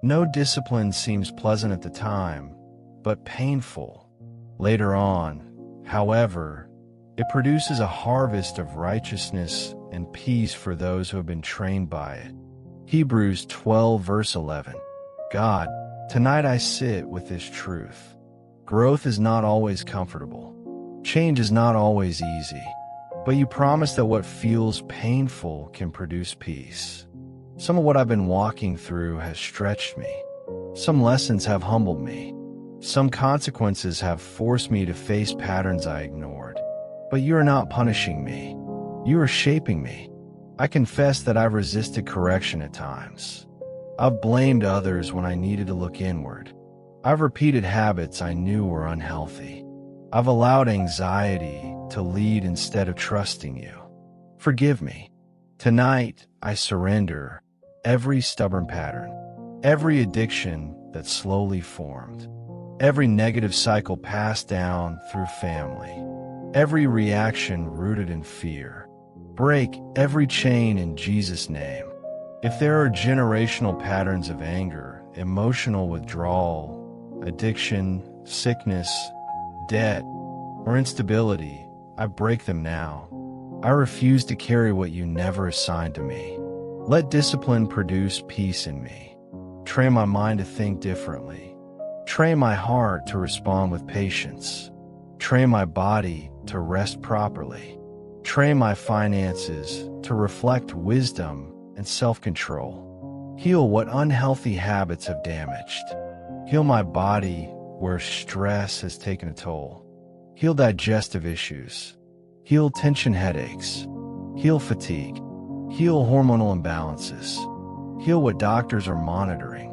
No discipline seems pleasant at the time, but painful. Later on, however, it produces a harvest of righteousness and peace for those who have been trained by it. Hebrews 12 verse 11. God, tonight I sit with this truth. Growth is not always comfortable. Change is not always easy. But you promise that what feels painful can produce peace. Some of what I've been walking through has stretched me. Some lessons have humbled me. Some consequences have forced me to face patterns I ignored. But you are not punishing me. You are shaping me. I confess that I've resisted correction at times. I've blamed others when I needed to look inward. I've repeated habits I knew were unhealthy. I've allowed anxiety to lead instead of trusting you. Forgive me. Tonight, I surrender every stubborn pattern, every addiction that slowly formed, every negative cycle passed down through family, every reaction rooted in fear. Break every chain in Jesus' name. If there are generational patterns of anger, emotional withdrawal, addiction, sickness, debt, or instability, I break them now. I refuse to carry what you never assigned to me. Let discipline produce peace in me. Train my mind to think differently. Train my heart to respond with patience. Train my body to rest properly. Train my finances to reflect wisdom and self-control. Heal what unhealthy habits have damaged. Heal my body where stress has taken a toll. Heal digestive issues. Heal tension headaches. Heal fatigue. Heal hormonal imbalances. Heal what doctors are monitoring.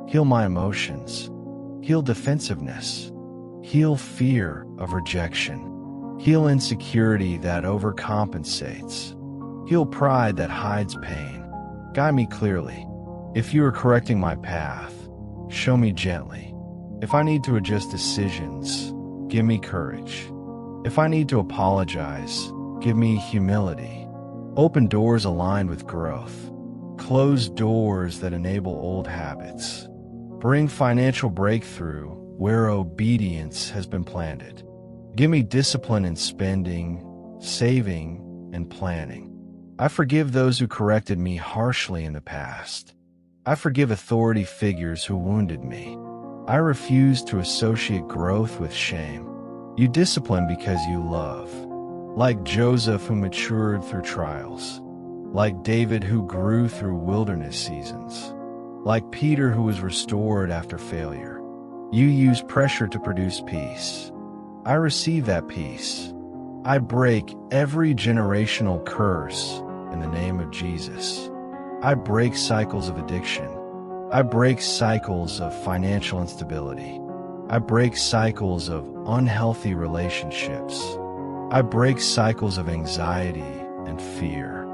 Heal my emotions. Heal defensiveness. Heal fear of rejection. Heal insecurity that overcompensates. Heal pride that hides pain. Guide me clearly. If you are correcting my path, show me gently. If I need to adjust decisions, give me courage. If I need to apologize, give me humility. Open doors aligned with growth. Close doors that enable old habits. Bring financial breakthrough where obedience has been planted. Give me discipline in spending, saving, and planning. I forgive those who corrected me harshly in the past. I forgive authority figures who wounded me. I refuse to associate growth with shame. You discipline because you love. Like Joseph who matured through trials. Like David who grew through wilderness seasons. Like Peter who was restored after failure. You use pressure to produce peace. I receive that peace. I break every generational curse in the name of Jesus. I break cycles of addiction. I break cycles of financial instability. I break cycles of unhealthy relationships. I break cycles of anxiety and fear.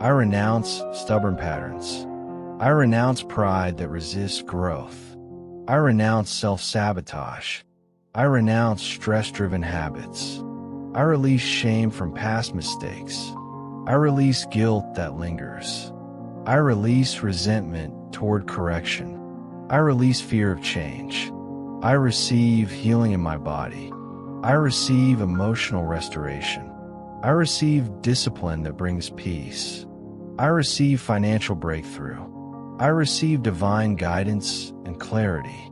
I renounce stubborn patterns. I renounce pride that resists growth. I renounce self-sabotage. I renounce stress-driven habits. I release shame from past mistakes. I release guilt that lingers. I release resentment toward correction. I release fear of change. I receive healing in my body. I receive emotional restoration. I receive discipline that brings peace. I receive financial breakthrough. I receive divine guidance and clarity.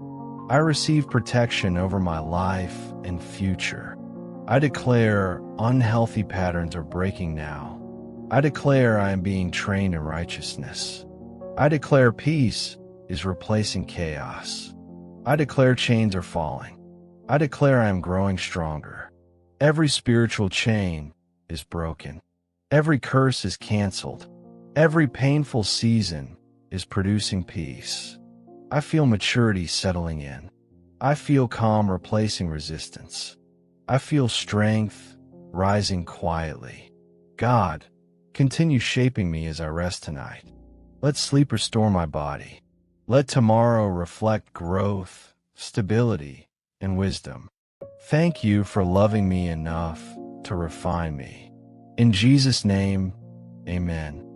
I receive protection over my life and future. I declare unhealthy patterns are breaking now. I declare I am being trained in righteousness. I declare peace is replacing chaos. I declare chains are falling. I declare I am growing stronger. Every spiritual chain is broken. Every curse is canceled. Every painful season is producing peace. I feel maturity settling in. I feel calm replacing resistance. I feel strength rising quietly. God, continue shaping me as I rest tonight. Let sleep restore my body. Let tomorrow reflect growth, stability, and wisdom. Thank you for loving me enough to refine me. In Jesus' name, amen.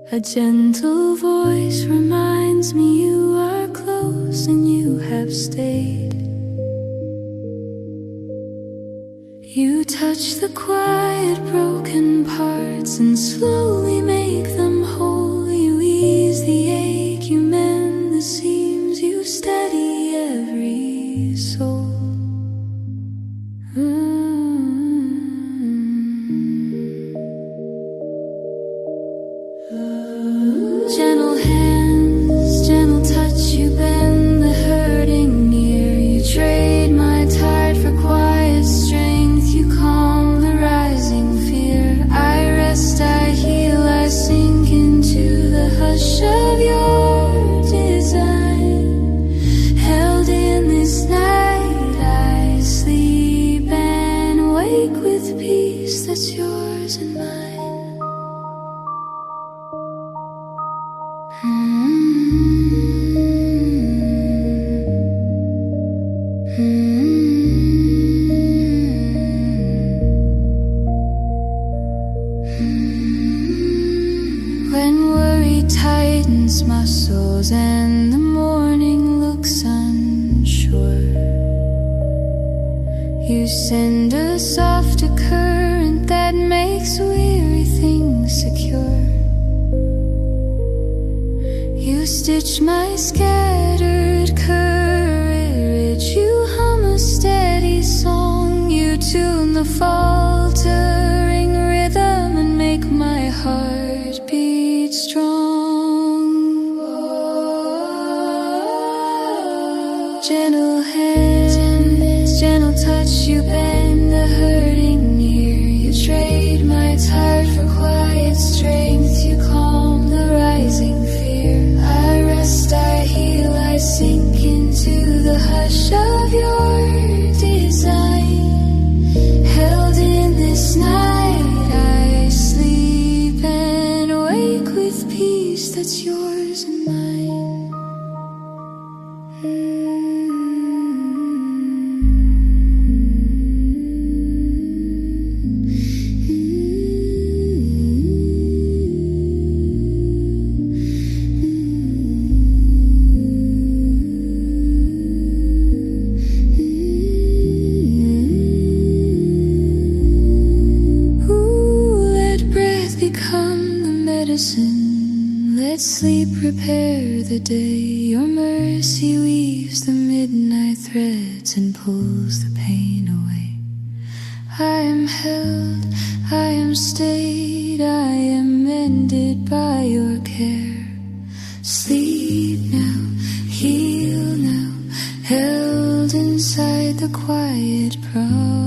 A gentle voice reminds me you are close and you have stayed. You touch the quiet broken parts and slowly make them whole. You ease the ache, you mend the seams, you steady every soul. Gentle hands, gentle touch, you bend the hurting near. You trade my tide for quiet strength, you calm the rising fear. I rest, I heal, I sink into the hush of your design. Held in this night, I sleep and wake with peace that's yours and mine. When worry tightens muscles and the morning looks unsure, you send a softer current that makes weary things secure. You stitch my scattered courage, you hum a steady song. You tune the faltering rhythm and make my heart beat strong. Gentle hands, gentle touch, you bend the hurting near. You trade my tide for quiet strength, you calm the rising fear. I rest, I heal, I sink into the hush of your design. Held in this night, I sleep and wake with peace that's yours and mine. Let sleep prepare the day. Your mercy weaves the midnight threads and pulls the pain away. I am held, I am stayed, I am mended by your care. Sleep now, heal now, held inside the quiet promise.